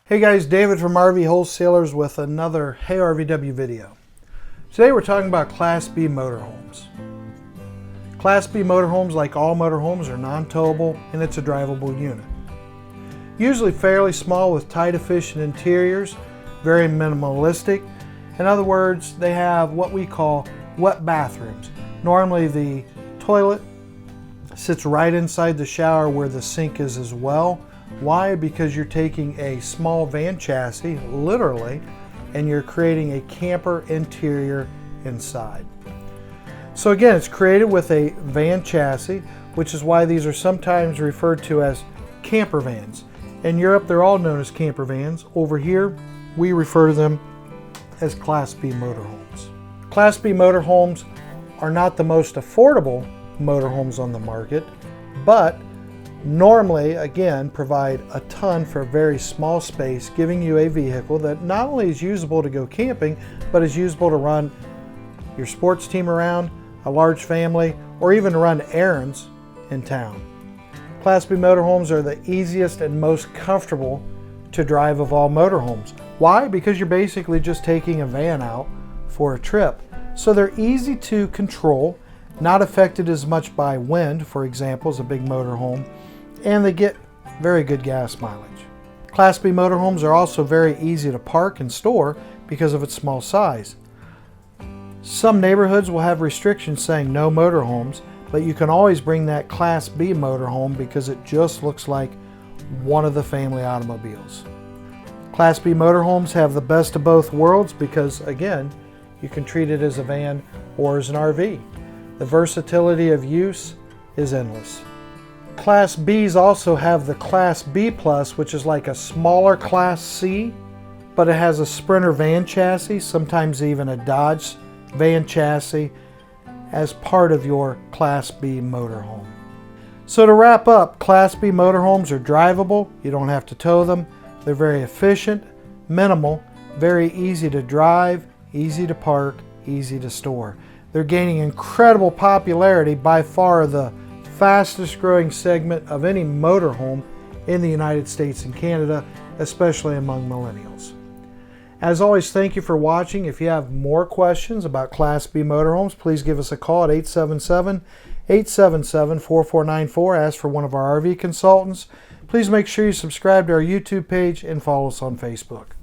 Hey guys, David from RV Wholesalers with another Hey RVW video. Today we're talking about Class B motorhomes. Class B motorhomes, like all motorhomes, are non-towable and it's a drivable unit. Usually fairly small with tight, efficient interiors, very minimalistic. In other words, they have what we call wet bathrooms. Normally the toilet sits right inside the shower where the sink is as well. Why? Because you're taking a small van chassis, literally, and you're creating a camper interior inside. So again, it's created with a van chassis, which is why these are sometimes referred to as camper vans. In Europe, they're all known as camper vans. Over here, we refer to them as Class B motorhomes. Class B motorhomes are not the most affordable motorhomes on the market, but normally, again, provide a ton for a very small space, giving you a vehicle that not only is usable to go camping, but is usable to run your sports team around, a large family, or even to run errands in town. Class B motorhomes are the easiest and most comfortable to drive of all motorhomes. Why? Because you're basically just taking a van out for a trip. So they're easy to control, not affected as much by wind, for example, as a big motorhome, and they get very good gas mileage. Class B motorhomes are also very easy to park and store because of its small size. Some neighborhoods will have restrictions saying no motorhomes, but you can always bring that Class B motorhome because it just looks like one of the family automobiles. Class B motorhomes have the best of both worlds because, again, you can treat it as a van or as an RV. The versatility of use is endless. Class Bs also have the Class B Plus, which is like a smaller Class C, but it has a Sprinter van chassis, sometimes even a Dodge van chassis, as part of your Class B motorhome. So to wrap up, Class B motorhomes are drivable. You don't have to tow them. They're very efficient, minimal, very easy to drive, easy to park, easy to store. They're gaining incredible popularity, by far the fastest growing segment of any motorhome in the United States and Canada, especially among millennials. As always, thank you for watching. If you have more questions about Class B motorhomes, please give us a call at 877-877-4494. Ask for one of our RV consultants. Please make sure you subscribe to our YouTube page and follow us on Facebook.